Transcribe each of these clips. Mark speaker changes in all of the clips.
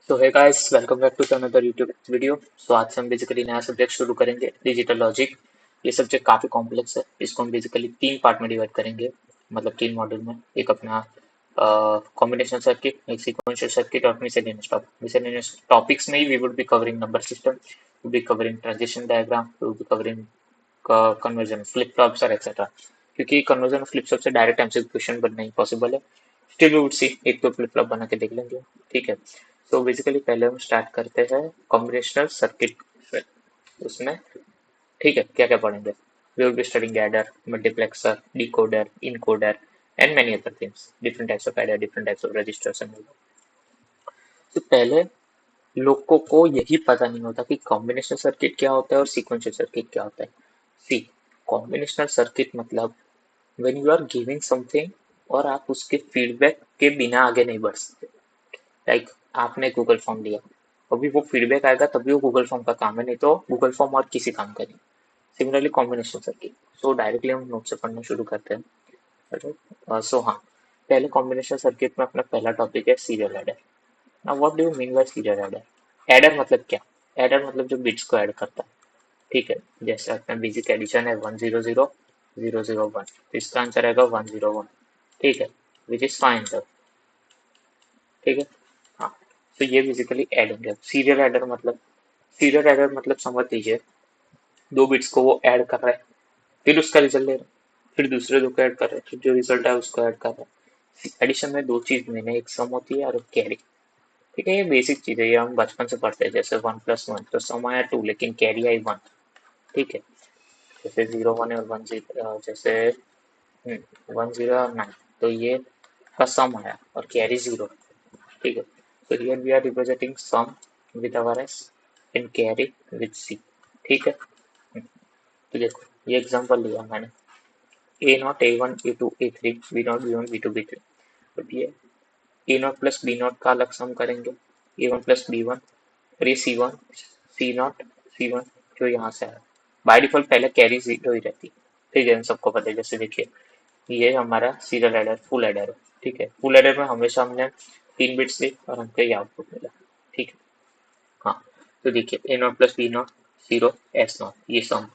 Speaker 1: तो है guys, welcome back to another YouTube video. So आज से हम बेसिकली नया सब्जेक्ट शुरू करेंगे, डिजिटल लॉजिक। ये सब्जेक्ट काफी कॉम्प्लेक्स है। इसको हम बेसिकली तीन पार्ट में डिवाइड करेंगे, मतलब तीन मॉड्यूल में। एक अपना कॉम्बिनेशन सर्किट, एक सीक्वेंशियल सर्किट और मिसलेनियस टॉपिक्स में ही we would be covering number system, we be covering transition diagram, we would be covering conversion flip flops और एक्सेट्रा। क्योंकि कन्वर्जन फ्लिप फ्लॉप से डायरेक्ट एमसीक्यू क्वेश्चन बनना impossible है। Still we would see, एक तो flip flop बना के देख लेंगे। ठीक है। तो बेसिकली पहले हम स्टार्ट करते हैं कॉम्बिनेशनल सर्किट से। उसमें ठीक है, क्या क्या पढ़ेंगे? We will be studying adder, multiplexer, decoder, encoder and many other things, different types of adder, different types of registers and. तो पहले लोगों को यही पता नहीं होता कि कॉम्बिनेशनल सर्किट क्या होता है और सीक्वेंशियल सर्किट क्या होता है। सी, कॉम्बिनेशनल सर्किट मतलब when you are giving something और आप उसके फीडबैक के बिना आगे नहीं बढ़ सकते। लाइक आपने गूगल फॉर्म लिया, अभी वो फीडबैक आएगा तभी वो गूगल फॉर्म का काम है, नहीं तो गूगल फॉर्म और किसी काम का नहीं। Similarly combination circuit. सो डायरेक्टली हम नोट से पढ़ना शुरू करते हैं। सो हाँ, पहले कॉम्बिनेशन सर्किट में अपना पहला टॉपिक है serial adder. Now what do you mean by serial adder? Adder मतलब क्या? एडर मतलब जो बिट्स को ऐड करता है। ठीक है, जैसे अपना बेसिक एडिशन है 1 0 0 0 0 1, तो इसका आंसर आएगा 1 0 1। ठीक है, विच इज फाइन सर। ठीक है। हाँ, तो ये बेसिकली एडिंग है। सीरियल एडर मतलब समझ लीजिए, दो बिट्स को वो ऐड कर रहा है, फिर उसका रिजल्ट ले रहा है, फिर दूसरे दो को ऐड कर रहा है, फिर जो रिजल्ट है उसको ऐड कर रहा है। एडिशन में दो चीज मैंने, एक सम होती है और एक कैरी। ठीक है, ये बेसिक चीज है, ये हम बचपन से पढ़ते हैं। जैसे 1 + 1 तो सम आया 2 लेकिन कैरी आई 1। ठीक है, जैसे 0 1 और 1 0, जैसे 1 0 9, तो ये का सम आया और कैरी 0। ठीक है, तो here we are representing sum with our S and carry with C. ठीक है। तो देखो, ये एग्जांपल लिया मैंने, ए not A1 A2 A3 B not B1 B2 B3। अब ये ए नॉट प्लस बी नॉट का अलग सम करेंगे, A1 प्लस B1, और ये C1 जो यहाँ से आया। बाय डिफॉल्ट पहले कैरी जीरो ही रहती। ठीक है, इन सबको पता है। जैसे देखिए, ये हमारा सीरियल एडर फुल एडर है। ठीक है, फुल एडर में हमेशा हमने 3 बिट्स ली और हमको ये आउटपुट मिला। ठीक है। हाँ, तो देखिए A0 प्लस B0 0 S0, ये सम।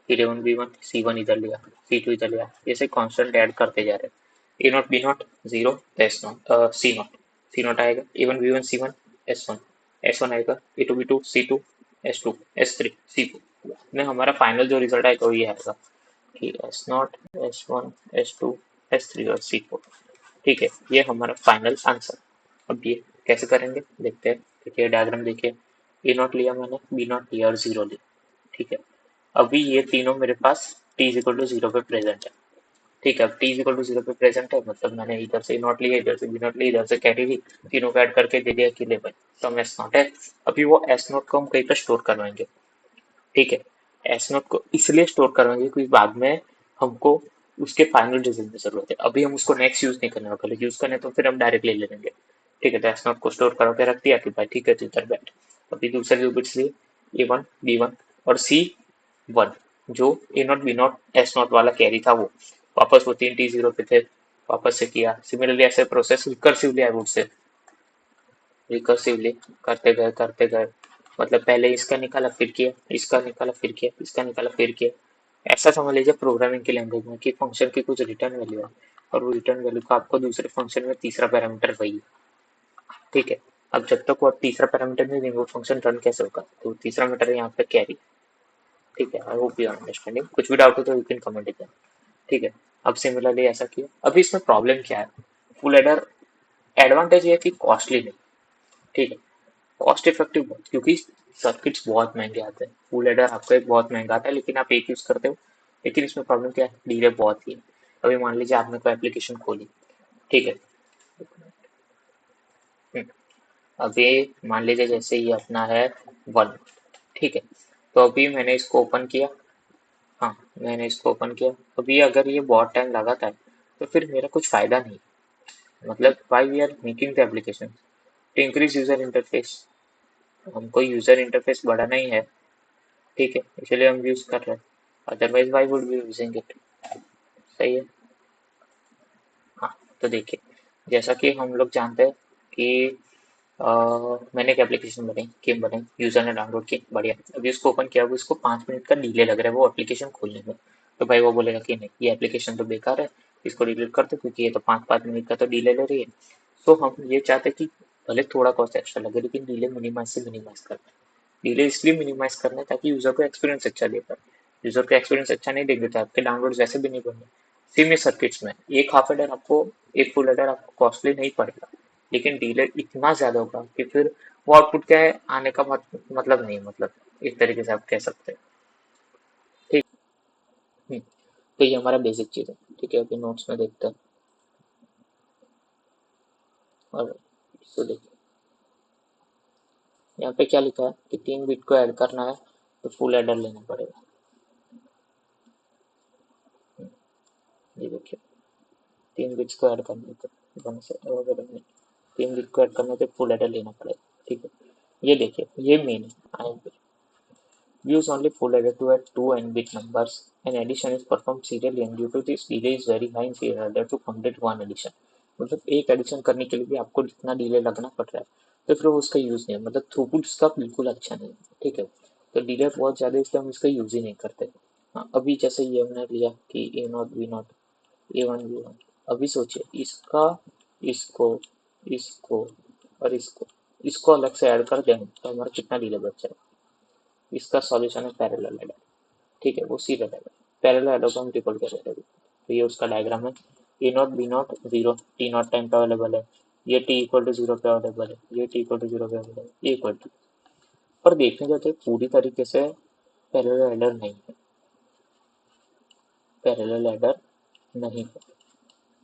Speaker 1: फिर A1 B1 C1 इधर लिया, C2 इधर लिया, ऐसे कांस्टेंट ऐड करते जा रहे हैं। A0 B0 0 तो S0 C0 आएगा, A1 B1 C1 S1 आएगा, A2 B2 C2 S2 S3 C4 में हमारा फाइनल जो रिजल्ट आएगा वो ये आएगा कि S0 S1 S2 S3 और C4। ठीक है, ये हमारा फाइनल आंसर। अब ये कैसे करेंगे देखते हैं। देखिए डायग्राम देखिए, ए नॉट लिया मैंने, बी नॉट लिया और जीरो लिया। ठीक है, अभी ये तीनों मेरे पास t is equal to zero पे प्रेजेंट है। ठीक है, अब t is equal to zero पे प्रेजेंट है मतलब मैंने इधर से ए नॉट लिया, इधर से बी नॉट लिया, इधर से कैरी ली, तीनों को ऐड करके दे दिया कि ले भाई सम एस नॉट है। अभी वो एस नॉट को हम कहीं पर स्टोर करवाएंगे। ठीक है, एस नॉट को इसलिए स्टोर करवाएंगे क्योंकि बाद में हमको उसके फाइनल रिजल्ट में जरूरत है। अभी हम उसको नेक्स्ट यूज नहीं करने वाले, यूज करने तो फिर हम डायरेक्टली ले लेंगे। ठीक है, तो एस नॉट को स्टोर करा के रख दिया कि भाई ठीक है तू इधर बैठ। अभी दूसरे जो बिट्स लिए A1 B1 और C1, जो A not B not S not वाला कैरी था वो वापस वो 3 T0 पे थे, वापस से किया। सिमिलरली ऐसे process recursively I would say, recursively करते गए मतलब पहले इसका निकाला फिर किया, इसका निकाला फिर किया, इसका निकाला फिर किया। ऐसा समझ लीजिए प्रोग्रामिंग की लैंग्वेज में कि फंक्शन की कुछ रिटर्न वैल्यू है और वो रिटर्न वैल्यू का आपको दूसरे फंक्शन में तीसरा पैरामीटर वही है। ठीक है, अब जब तक वो तीसरा पैरामीटर नहीं देंगे वो फंक्शन रन कैसे होगा, तो तीसरा मीटर है यहाँ पे कैरी। ठीक है, आई होप यू अंडरस्टैंडिंग। कुछ भी डाउट हो तो यू कैन कमेंट इट। ठीक है, अब सिमिलरली ऐसा किया। अभी इसमें प्रॉब्लम क्या है, फुल एडर एडवांटेज ये है कि कॉस्टली नहीं। ठीक है, कॉस्ट इफेक्टिव बहुत, क्योंकि सर्किट्स बहुत महंगे आते हैं। फुल एडर आपको एक बहुत महंगा आता है लेकिन आप एक यूज करते हो। लेकिन इसमें प्रॉब्लम क्या है, डिले बहुत ही है। अभी मान लीजिए आपने कोई एप्लीकेशन खोली। ठीक है, हम्म, अभी मान लीजिए जैसे ये अपना है 1। ठीक है, तो अभी मैंने इसको ओपन किया। हाँ, मैंने इसको ओपन किया। अभी अगर ये बहुत टाइम लगाता है तो फिर मेरा कुछ फायदा नहीं। मतलब why we are making the application to increase user interface, हमको यूजर इंटरफेस बढ़ाना ही है। ठीक है, इसलिए हम यूज कर रहे हैं, otherwise why would be using it. सही है। हाँ, तो देखिए, जैसा कि हम लोग जानते हैं कि मैंने एक एप्लीकेशन बनाई, गेम बनाई, यूजर ने डाउनलोड की, बढ़िया। अभी उसको ओपन किया, अभी उसको 5 मिनट का डिले लग रहा है वो एप्लीकेशन खोलने में। तो भाई वो बोलेगा कि नहीं, ये एप्लीकेशन तो बेकार है, इसको डिलीट कर दो, क्योंकि ये तो 5-5 मिनट का तो डिले ले रही है। तो हम ये चाहते हैं कि भले थोड़ा कॉस्ट एक्स्ट्रा लगे, लेकिन डिले मिनिमाइज से मिनिमाइज करना है। डिले इसलिए मिनिमाइज करना है ताकि यूजर को एक्सपीरियंस अच्छा दे पाए। यूजर को एक्सपीरियंस अच्छा नहीं देंगे तो आपके डाउनलोड वैसे भी नहीं बने। सेम सर्किट्स में एक हाफ एडर आपको, एक फुल एडर आपको कॉस्टली नहीं पड़ेगा, लेकिन डिले इतना ज्यादा होगा कि फिर वो आउटपुट क्या है आने का मतलब नहीं, मतलब एक तरीके से आप कह सकते हैं। ठीक। तो ये हमारा बेसिक चीज है। ठीक है, अभी नोट्स में देखते हैं। और इसको देखिए, यहाँ पे क्या लिखा है कि 3 बिट को ऐड करना है तो फुल एडर लेना पड़ेगा। ये देखिए, 3 बिट्स को ऐड करने तो 3 बिट को ऐड करने तो फुल एडर लेना पड़ेगा। ठीक है, ये देखिए, ये मेन है। Use only full adder to add two n-bit numbers. An addition is performed serially and due to this delay is very high in serial adder to complete one addition. मतलब एक एडिशन करने के लिए भी आपको जितना delay लगना पड़ रहा है, तो फिर वो उसका यूज नहीं है, मतलब थ्रूपुट उसका बिल्कुल अच्छा नहीं है। ठीक है, तो डिले बहुत ज्यादा, इसलिए हम इसका यूज ही नहीं करते। हाँ, अभी जैसे ये हमने लिया कि A not B not, A one B one. अभी सोचिए इसका, इसको, इसको और इसको अलग से ऐड कर दें तो हमारा कितना डिले बच जाएगा। इसका सॉल्यूशन है पैरेलल एडर। ठीक है, वो सीरियल एडर। पैरेलल एडर को हम ट्रिपल कर रहे हैं। तो ये उसका डायग्राम है। A not B not zero, T not time पे अवेलेबल है, ये टी इक्वल टू जीरो पे अवेलेबल है, ये टी इक्वल टू जीरो पे अवेलेबल है, ये इक्वल टू। पर देखने जाते पूरी तरीके से पैरेलल एडर नहीं है। पैरेलल एडर नहीं है,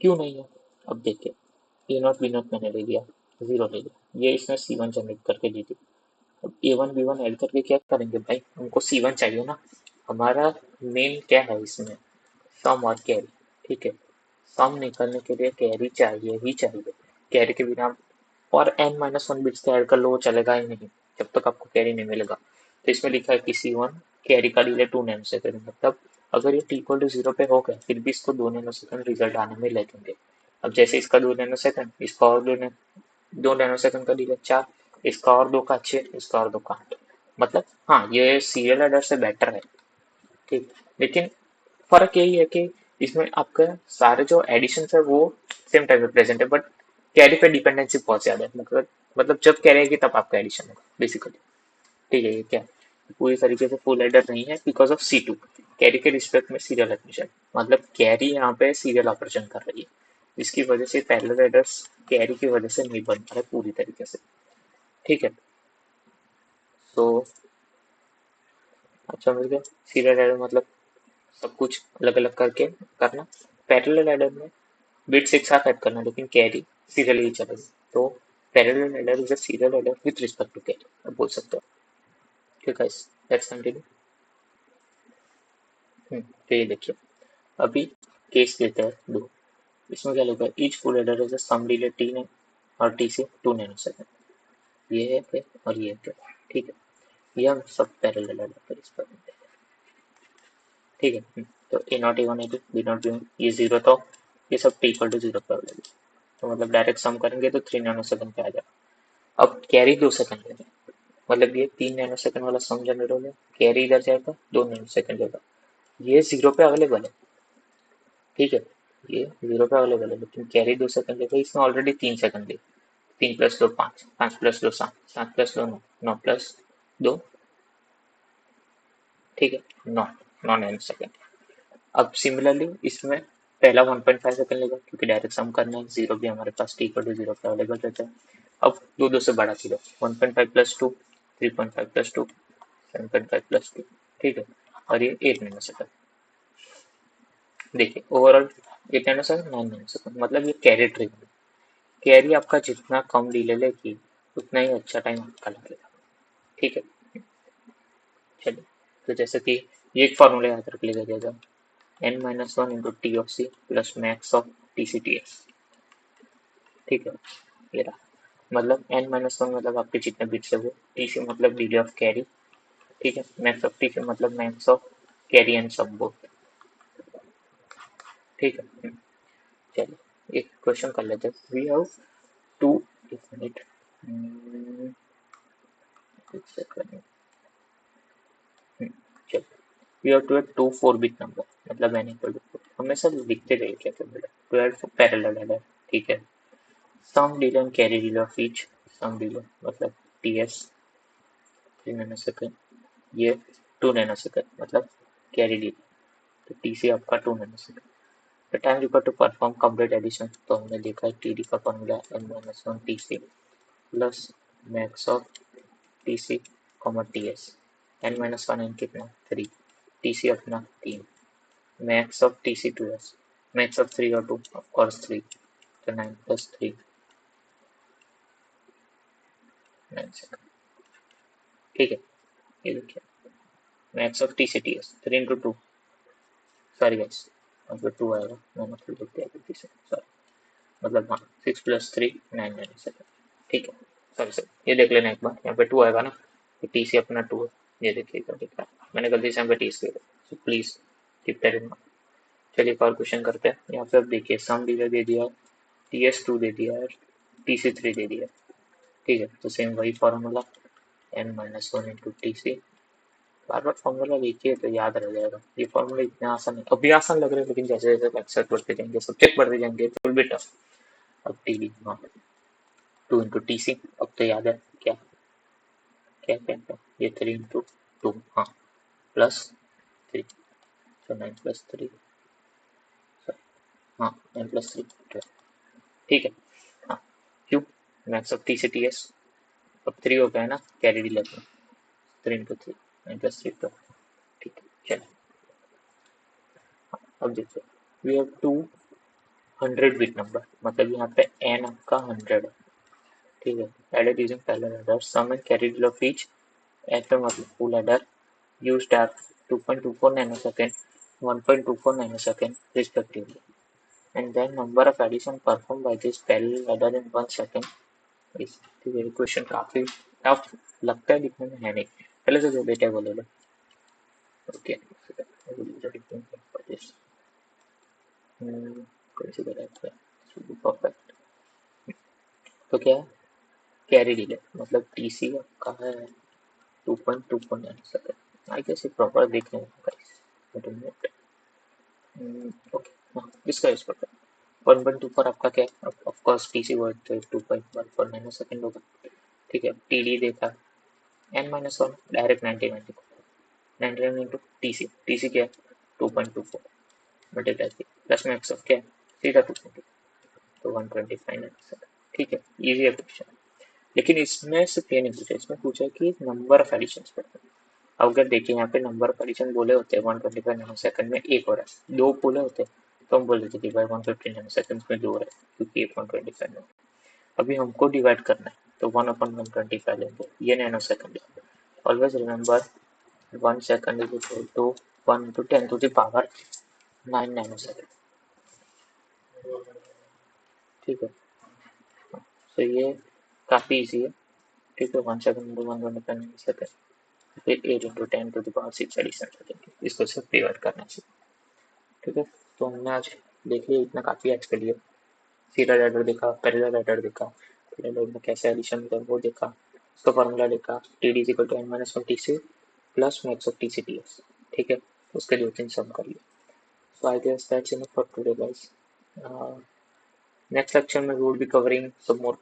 Speaker 1: क्यों नहीं है? अब देखिए, ए नॉट बी नॉट मैंने ले लिया, जीरो ले लिया, ये इसने सी वन जनरेट करके दी थी। अब ए वन बी वन ऐड करके क्या करेंगे भाई, हमको सी वन चाहिए ना। हमारा मेन क्या है इसमें, सम और कैरी। ठीक है, सम निकालने के लिए कैरी चाहिए ही चाहिए। कैरी के बिना और n माइनस वन बिट्स का ऐड कर लो, वो चलेगा ही नहीं जब तक आपको कैरी नहीं मिलेगा। तो इसमें लिखा है कि C1 कैरी का डिले 2 नैनो सेकंड, मतलब अगर ये t इक्वल टू जीरो पे हो गया फिर भी इसको 2 नैनो सेकंड रिजल्ट आने में लगेंगे। अब जैसे इसका 2 नैनो सेकंड, इसका और 2 नैनो सेकंड का डिले 4, इसका और 2 का 6, इसका और 2 का 8। मतलब हाँ, ये सीरियल एडर से बेटर है। ठीक, लेकिन फर्क यही है कि इसमें आपका सारे जो एडिशन है वो सेम टाइम पे प्रेजेंट है, बट कैरी पे डिपेंडेंसी बहुत ज्यादा है। मतलब जब कैरी आएगी तब आपका एडिशन होगा बेसिकली। ठीक है, ये क्या है? पूरी तरीके से फुल एडर नहीं है बिकॉज ऑफ C2, कैरी के रिस्पेक्ट में सीरियल एडमिशन। मतलब कैरी यहाँ पे सीरियल ऑपरेशन कर रही है, जिसकी वजह से पैरेलल एडर्स कैरी की वजह से नहीं बन पा रहे पूरी तरीके से। ठीक है, तो अच्छा मिल गया। सीरियल एडर मतलब सब कुछ अलग अलग करके करना। पैरेलल एडर में बिट्स एक साथ ऐड करना, लेकिन कैरी सीरियल ही चलेगी। तो parallel adder is a serial adder with respect to carry, आप बोल सकते हो। ठीक है, लेट्स कंटिन्यू। तो ये देखिए, अभी केस लेते हैं दो। इसमें क्या लिखा है, each full adder is a sum delay T ने और टी से 2 नैनो सेकंड। ये है पे और ये है पे। ठीक है, ये हम सब पैरेलल एडर पर इस पर। ठीक है, तो A not A one A two, B not B one, ये जीरो, तो ये सब टी इक्वल टू जीरो पे अवेलेबल। तो मतलब डायरेक्ट सम करेंगे तो 3 नैनो सेकंड पे आ जाएगा। अब कैरी 2 सेकंड लेंगे, मतलब ये 3 नैनो सेकंड वाला सम जनरेट हो गया, कैरी इधर जाएगा 2 नैनो सेकंड जाएगा, ये जीरो पे अवेलेबल है। ठीक है, ये जीरो पे अवेलेबल है, लेकिन कैरी 2 सेकंड लेगा, इसने ऑलरेडी 3 सेकंड ली। 3 + 2 5, 5 + 2 7, 7 + 2 9, 9 + 2, ठीक है, 9 9 नैनो सेकंड। अब सिमिलरली इसमें पहला 1.5 सेकंड लेगा, क्योंकि डायरेक्ट सम करना है, जीरो भी हमारे पास टी इक्वल टू जीरो पे अवेलेबल रहता है। अब दो दो से बड़ा चीज़, 1.5 + 2, 3.5 + 2, 7.5 + 2। ठीक है, और ये 8 नैनो सेकंड। देखिए overall 8 nano second, 9 nano second, मतलब ये कैरी ट्रिक। कैरी आपका जितना कम डिले लेगी उतना ही अच्छा टाइम आपका लगेगा। ठीक है, चलिए, तो जैसे कि ये एक फॉर्मूला याद रख लीजिएगा, n-1 into T of C plus max of T C T X. ठीक है, ये रहा। मतलब n-1 मतलब आपके जितने बिट्स है वो, टी सी मतलब डिले ऑफ कैरी। ठीक है, मैक्स ऑफ टी सी मतलब max of carry and sum both. ठीक है, चलिए एक क्वेश्चन कर लेते हैं। वी हैव टू इनफिनिट एक सेकंड। चलो, we have to 2 4 bit number, मतलब n इक्वल टू 4। हमेशा लिखते रहिए क्या क्या बोला, 12 पैरेलल है, ठीक है। Sum delay and carry delay of each, sum delay मतलब ts 3 नैनोसेकंड, ये 2 नैनोसेकंड मतलब कैरी डिले, तो tc आपका 2 nanosecond. The time required to perform complete addition, तो हमने देखा है td का formula n-1 tc plus max of tc ts। n-1 n कितना 3, tc अपना 3, max of tc 2s, max of 3 और 2 ऑफ कोर्स 3, तो 9 प्लस 3 9 सेकंड, ठीक है। ये देखिए max of tc ts 3 into 2, sorry guys मतलब 2 आएगा, मैंने मतलब लिख दिया गलती से, सॉरी, मतलब हाँ 6 प्लस 3 9 9 सेकंड, ठीक है। सॉरी सर, ये देख लेना एक बार, यहाँ पे 2 आएगा ना, तो tc अपना 2 है, ये देखिए इधर दिख रहा है, मैंने गलती से यहाँ पे tc लिखा, so please keep that in mind. चलिए एक और क्वेश्चन करते हैं। यहाँ पे अब देखिए सम डिले दे दिया है, ts2 दे दिया है, tc3 दे दिया है, ठीक है। तो सेम वही फॉर्मूला n-1 इंटू टीसी, बार बार फॉर्मूला लिखिए तो याद रह जाएगा। ये फॉर्मूला इतना आसान है, अभी आसान लग रहा है, लेकिन जैसे जैसे लेक्चर बढ़ते जाएंगे, सब्जेक्ट बढ़ते जाएंगे, तो विल बी टफ। अब टीडी हाँ 2 इंटू टीसी, अब तो याद है क्या क्या क्या क्या, ये 3 इंटू 2 हाँ प्लस 3, तो 9 प्लस 3, हाँ 9 प्लस 3 12, ठीक है। हाँ क्यों, मैक्स ऑफ टी से टी एस, अब 3 हो गया ना कैरी डी लेते हैं, 3 इंटू 3 9 प्लस 3 12, ठीक है। चलो अब देखो, वी हैव 200 बिट नंबर, मतलब यहाँ पे n आपका 100 है, ठीक है। Added using parallel adder, sum and carry delay of each, F पे मतलब full adder, used at 2.24 nanosecond, 1.24 nanosecond respectively, and then number of addition performed by this parallel adder in 1 second is the question। काफी tough लगता है, लिखने में है नहीं, पहले से जो डेटा बोले लो, ओके परफेक्ट। तो क्या है कैरी डिले, मतलब टीसी का है 2.24 नैनोसेकंड, आई गेस ये प्रॉपर देख लेंगे गाइस, ओके हाँ इसका यूज करते हैं। 1.24 आपका क्या है, ऑफ कोर्स टीसी वर्ड तो 2.14 नैनो सेकंड होगा, ठीक है। टीडी देखा n-1 direct 99 99 into TC, TC क्या है 2.24 मल्टीप्लाई प्लस मैक्स ऑफ क्या है सीधा 2.2, तो 125 नैनो सेकंड, ठीक है। इजी है क्वेश्चन, लेकिन इसमें सिर्फ ये नहीं पूछा, इसमें पूछा कि नंबर ऑफ एडिशंस पढ़ते हैं। अब अगर देखिए यहाँ पे नंबर ऑफ एडिशन बोले होते हैं 125 नैनो सेकंड में एक हो रहा है, दो बोले होते तो हम बोल देते कि भाई 150 नैनो सेकंड में दो हो रहा है, क्योंकि एक 125 में। अभी हमको डिवाइड करना है, तो 1/125 लेंगे, ये नैनो सेकंड है। Always remember 1 second is equal to 1 into 10 to the power 9 nanosecond, ठीक है। तो ये काफी इजी है, ठीक है। 1 सेकंड इंटू 125 नैनो सेकंड, फिर 8 into 10 to the power 6 addition करेंगे, इसको सिर्फ डिवाइड करना चाहिए, ठीक है। तो हमने आज देख लिया, इतना काफी आज के लिए। सीरियल एडर देखा, पैरेलल एडर देखा, पैरेलल में कैसे एडिशन होता है वो देखा, उसका फॉर्मूला देखा, T D equal to n-1 T C plus max of T C T S, ठीक है। उसके 2 3 सम कर लिए। So I guess that's enough for today guys. Next lecture में we will be covering some more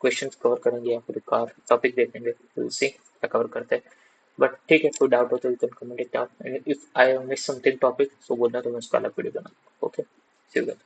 Speaker 1: questions, cover करेंगे या फिर एक और टॉपिक देखेंगे, विल सी क्या कवर करते हैं। बट ठीक है, कोई डाउट हो तो you can comment it down, and if I miss something topic so बोलना, तो मैं उसका अलग वीडियो बनाऊंगा, ओके। C you guys.